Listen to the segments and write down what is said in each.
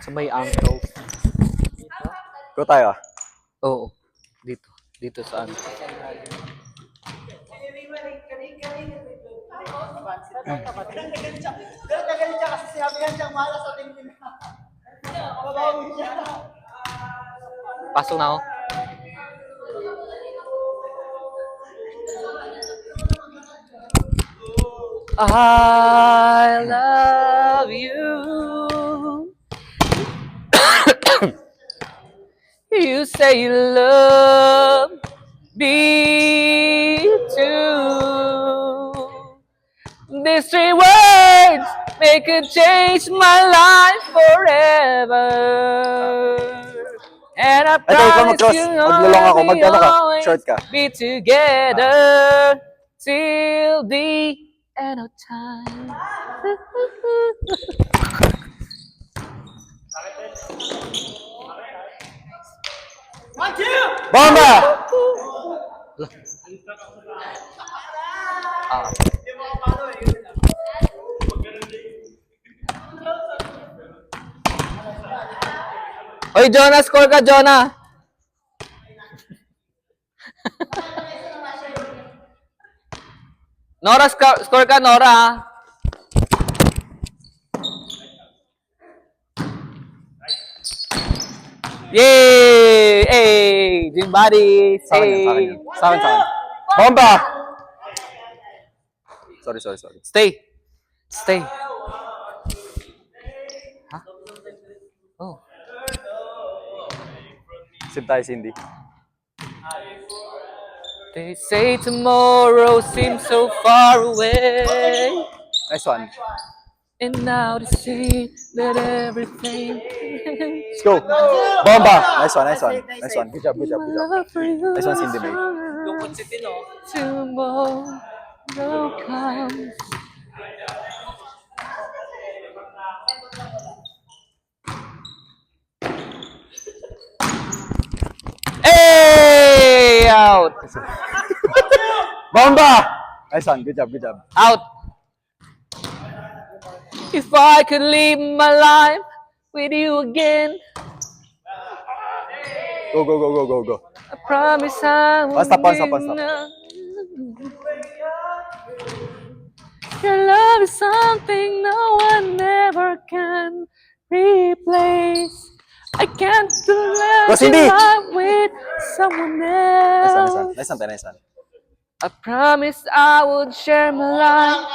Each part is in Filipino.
Sa may ankle. Go tayo. Oo. Dito. Dito sa ano. Pasok na ako. I love you. You say you love me too. These three words make a change my life forever. And I Ito, ikaw promise mag-cross. you Maglulong ako. we'll Magkano ka? always Short ka. be together till the end of time. Bomba! Ah. Hoy, Jonah, score ka, Jonah. Nora, score ka, Nora. Yay! Hey, Jim Buddy. Sa akin yan, sa akin Hey. yan. Sa akin, sa akin. Bomba! Sorry. Stay. Stay. Huh? Oh. Sip tayo, Cindy. They say tomorrow seems so far away. Nice one. And now they say that everything. Let's go. Bomba! Nice one. Good job. Nice one, Cindy May. Tomorrow comes. Hey! Out! Bomba! Nice one. Good job. Out! If I could live my life with you again, Go. I promise I will Stop. Your love is something no one ever can replace. I can't do love Cindy! with someone else. Nice one. I promise I would share my life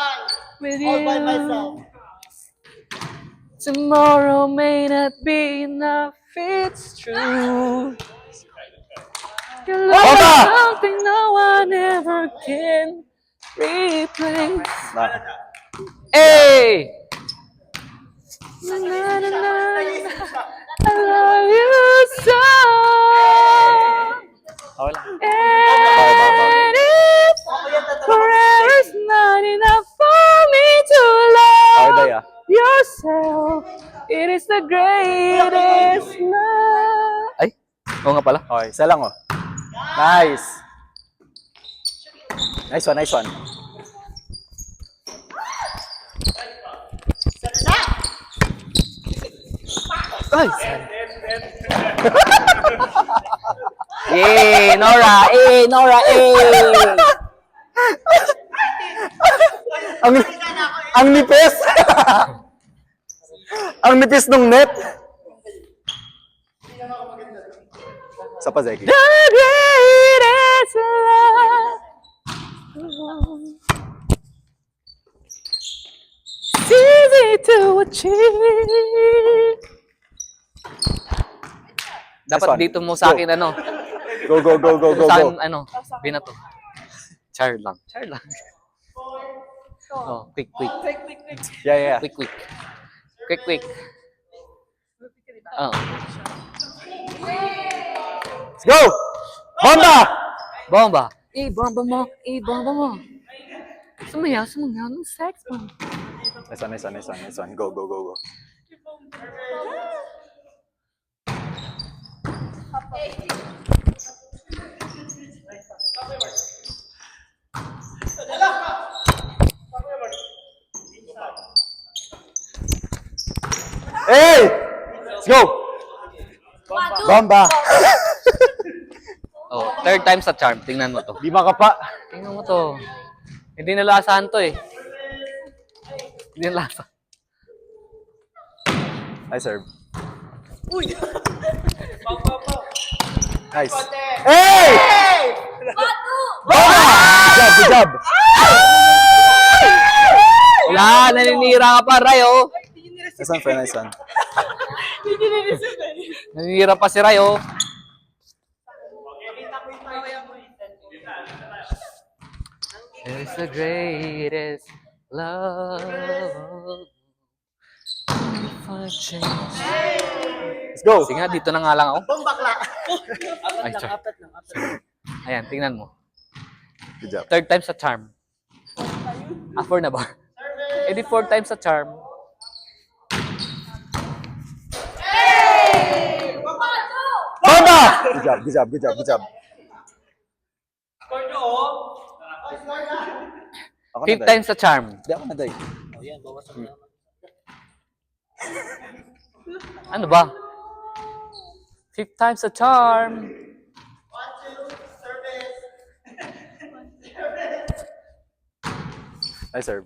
with you. Tomorrow may not be enough, it's true. Your love is something no one ever can replace. Hey! I love you so. And if forever's not enough for me to love yourself, it is the greatest love. Ay, oo nga pala. Okay, isa lang oh. Nice one. Ay! Yay! Nora! Ang nipis! Ang nipis nung net! Sa pa, Zeki. The greatest love. It's easy to achieve. Dapat dito mo sa akin ano. Go. Saan ano? Binato. Char lang. Oh, quick. Yeah. Quick. Oh. Let's go! Bomba! Bomba mo! Sumayaw ng sex mo. Nice one. Go. Hey! Let's go! Bomba! Oh, third time sa charm. Tingnan mo to. Di makapa. Tingnan mo to. Hindi nalasahan to eh. Hindi nalasa. Nice serve. Nice. Hey! Bomba! Good job! Wala, naninira ka pa, Ray, oh. Nice one, friend. Nice one. Naninira pa si Ray, oh. It's the greatest love for change. Let's go! Sige nga, dito na nga lang ako. Bombakla. Ay, sorry. Ayan, tingnan mo. Good job. Third time sa charm. Ah, four na ba? Eh di four times sa charm. Bomba! Good job, good job, good job, good job. Ako Fifth na, Day. time sa charm. Hindi ako na, Day. Ano ba? Fifth time sa charm. Nice serve.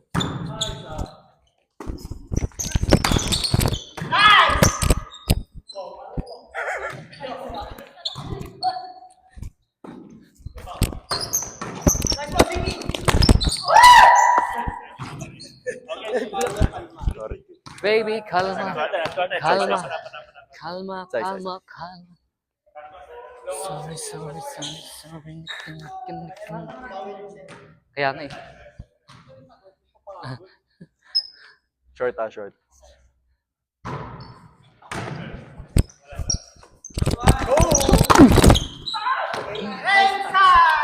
Sorry. Baby, kalma. Kalma. Kalma, Sorry, sorry. kalma, kalma. Sorry, sorry, sorry, sorry. Kaya nga eh. Short, short.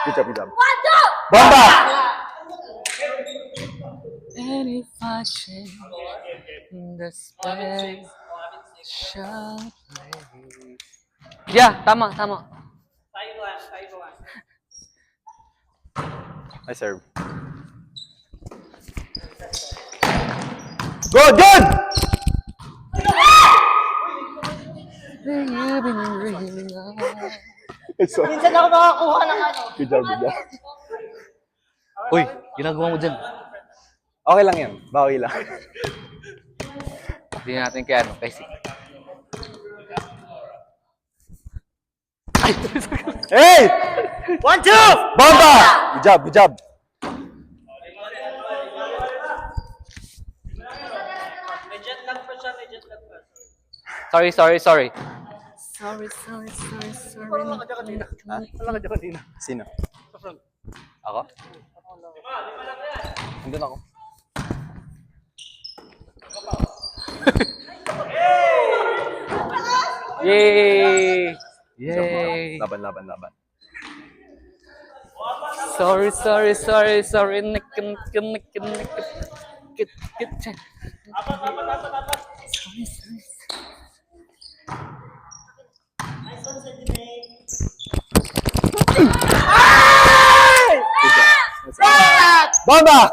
Good job, good job. Bomba! And if I change the space shall play. Yeah, tama, tama. Nice serve. Good, good! You've been really long. Sorry. Minsan ako nakakuha ng ano. Good job, good job. Uy, ginagawa mo dyan. Okay lang yan. Bawi lang. Hindi natin kaya ano, kasi. Hey! 1, 2! Bomba! Good job, good job. Sorry, sorry, sorry. Parang nakadya kanina. Parang nakadya kanina. Sino? Ako? Nandun ako. Yay! Good job, Yay! Laban, laban, laban. Sorry, sorry, sorry, sorry. Nick. Sorry, sorry. Good job. Bomba!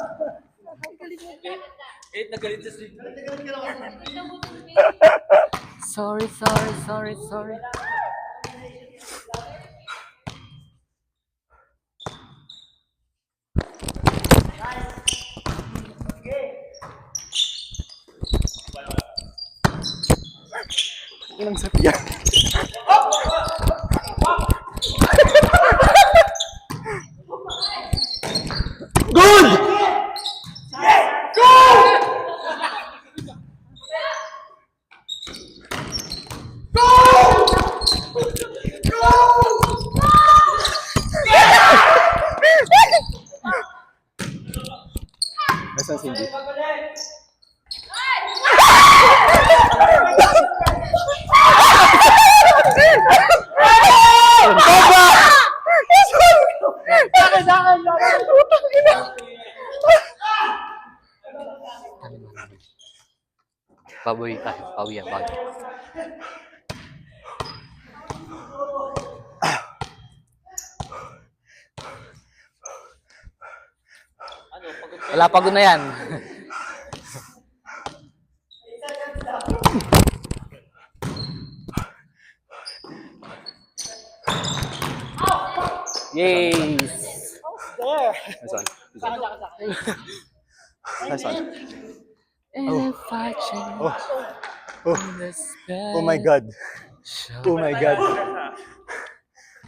Sorry, sorry, sorry, sorry. Inang sabihan. Good! Nasaan si Cindy? Baboy tayo. Baboy yan, baboy. Wala, pagod na yan. Yay! There. Nice one. Good job. Saka. Nice one. And if I change Oh. Oh. this Oh my God. show. Oh my God.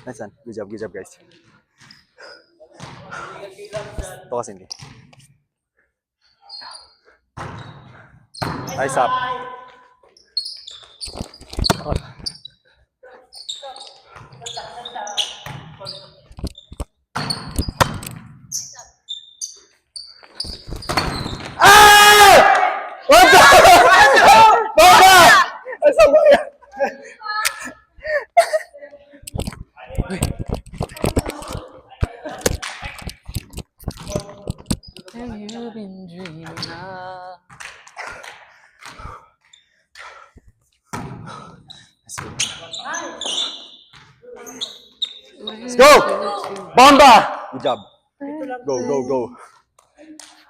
Nice one. Good job. Good job, guys. Ito kasi hindi. Nice up. Oh. Ah! What the? Baba! Asa ba yan? Have you been dreaming of? Let's go! Bomba! Good job. Go, go, go.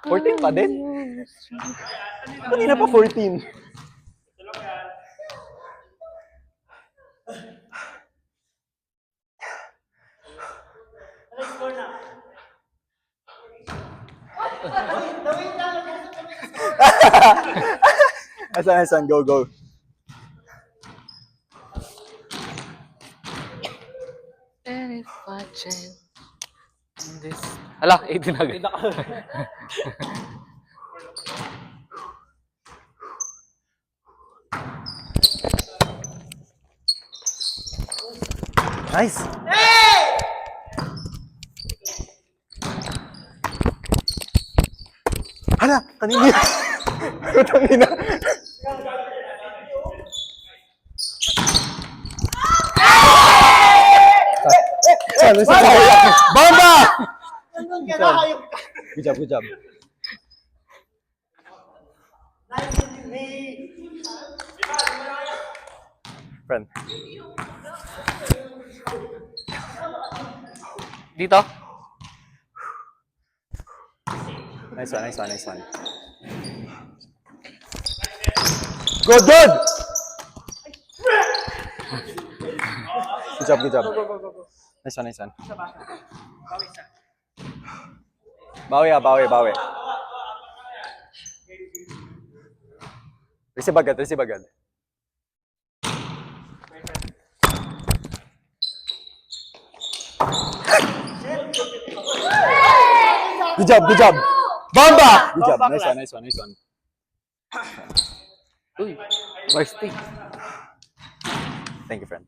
14 pa din? Kanina pa 14. Asan, go, go. And if I change this... Ala, 18 agad. Nice. Hala, kanina. Kanina. Bomba! Hanggang kailangan yung... Good job, good job. Nice to me. Friend. Dito? Nice one, nice one, nice one. Good, good! Good job, good job. Nice one, nice one. Bawi ah, bawi, bawi. Receive agad, receive agad. Good job, good job. Bomba! Good job, nice one, nice one, nice one. Uy, varsity. Thank you, friend.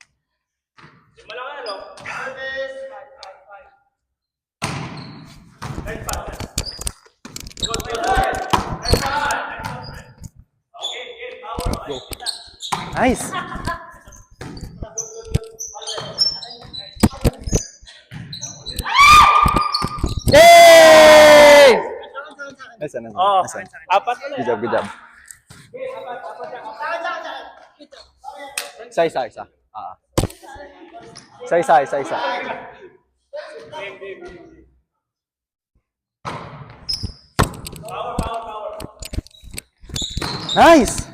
Go. Nice. Yay! Nice one, nice Oh, one. Nice one. apat na Good job, good job. Isa, isa, isa. Ah. Isa, isa, isa, isa. Nice!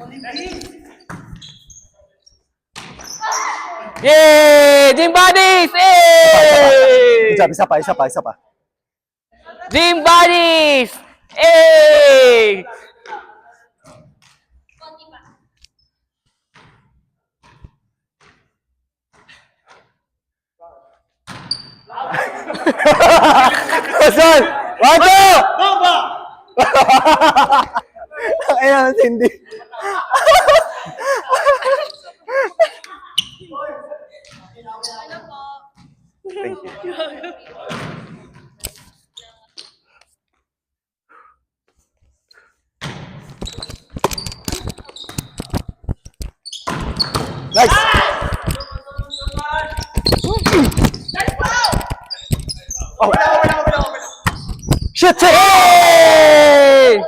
Yay! Team Buddies! Hey! Good job, isa pa, isa pa, isa pa. Team Buddies! Hey! Son! Wago! Bomba! Ayan, hindi. Thank you. Nice! Oh. Shit! Shit! Hey!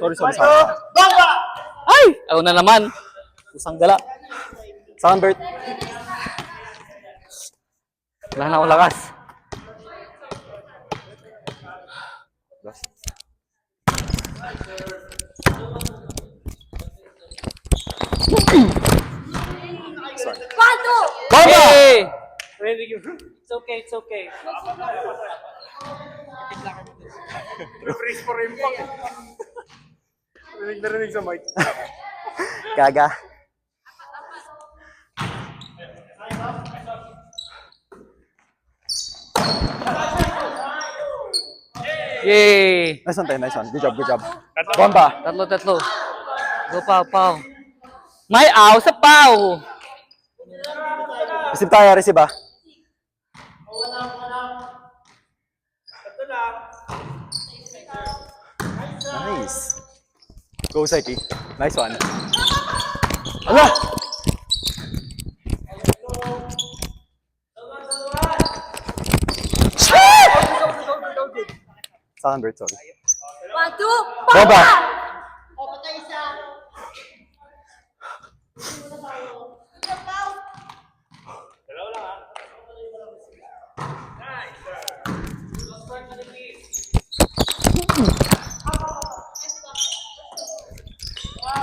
Sorry, sorry, sorry. Bomba! Ay! Ako na naman. Pusang gala. Saan, Bert? Wala na akong lakas. Bomba! Hey! It's okay, it's okay. Narinig sa mic. Gaga. Yay! Nice one tayo, nice one. Good job, good job. Bomba. Tatlo. Go, Pao. May aw sa Pao! Receive tayo, receive ah. Nice. Go, Saiki. Nice one. Ala! Sa 100, sorry. 1, 2, Bomba! O, patay isa.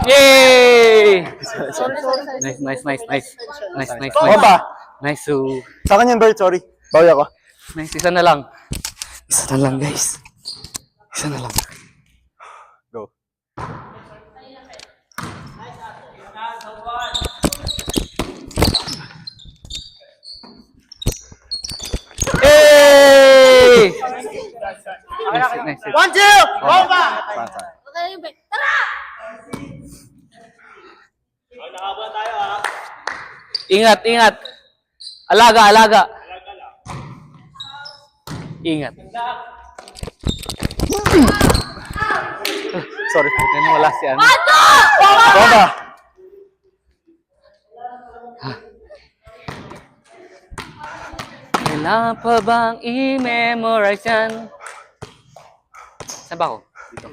Yay! Sorry. Nice. Bomba! Nice, so... Sa akin yan, Bert, sorry. Bawi ako. Nice, isa na lang. Isa na lang, guys. Isa na lang. Go. Hey! Nice. 1, 2! Bomba! Saan, saan? Okay, yung back. Tara! Ingat. Alaga. Ingat. Sorry. Yan wala si ano. Bomba! Kailangan pa bang i-memorize yan? Saan ba ako? Dito.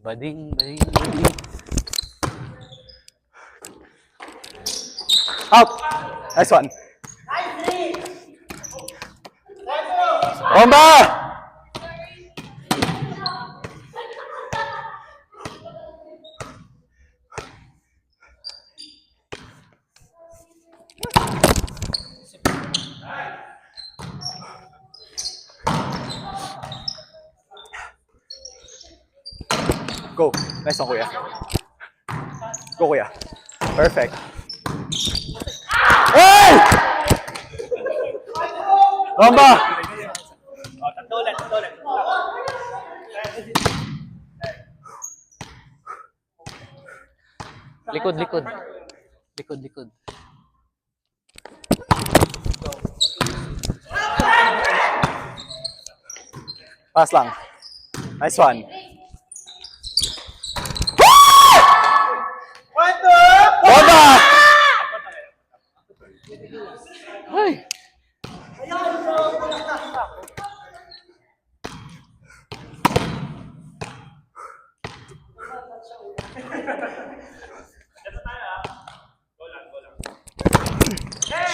Bading. Out! Nice one. Bomba! Go. Nice one, kuya. Go, kuya. Perfect. Hey! Bomba! Likod. Pass lang. Nice one. Bomba! Ay!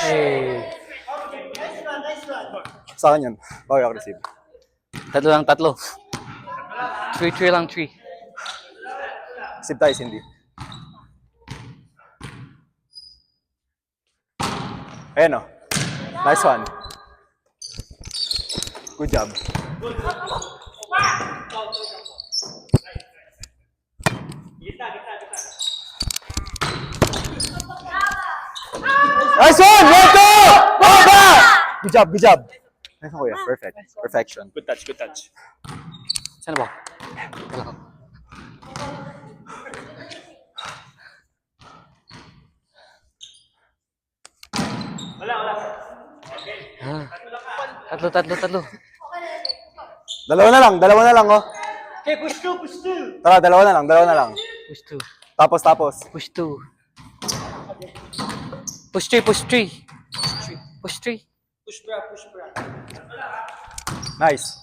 Hey! Sa akin yun. Bawi ako receive. Tatlo. 3 lang. Receive tayo, Cindy. Ayan o. Nice one. Good job. Nice one! Let's go! Bomba! Good job. Nice one, kuya. Perfect. Perfection. Good touch. Saan ba? Wala ako. Tatlo. Dalawa na lang, oh. Okay, push two. Tara, dalawa na lang. Push 2. Tapos. Push 2. Push 3. Push 3. Push bra. Nice.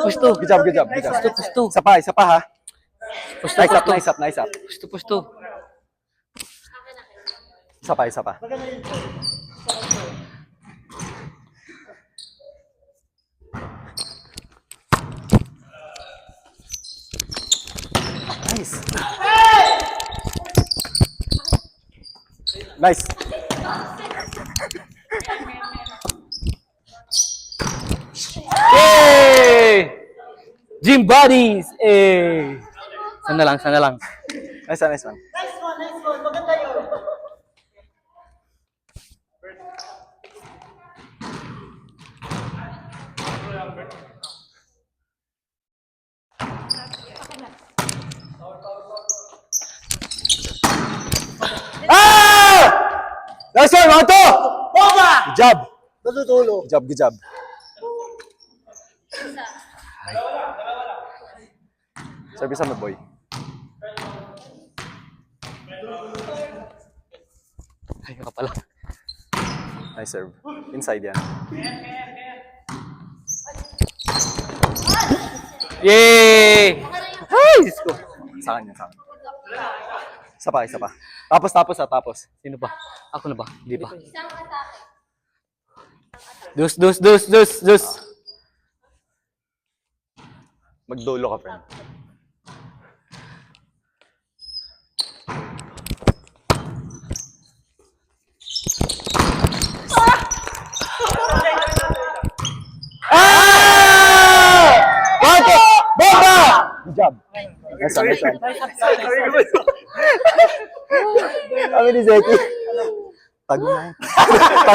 Push 2. Good job. Push 2. Isa pa, ha? Push Nice 2. up. Push 2. Isa pa. Nice. Nice. Yay! Gym buddies! Eh! Sana lang, sana lang. Nice one, nice one. Nice one, nice one. Maganda yun. Ah! Nice one, mga to! Bomba! Good job. Natutulog. Good job, good job. Service mo, boy. Ay, ka pala. Nice serve. Inside yan. Yay! Ay, Diyos ko. Sa kanya, sa kanya. Isa pa, isa pa. Tapos. Sino ba? Ako na ba? Hindi pa. Isang atake. Dus. Magdolo ka, friend. Ah! Bante! Bomba! Good job. Nice one, nice one. Kami ni Zeki. Tago na yan.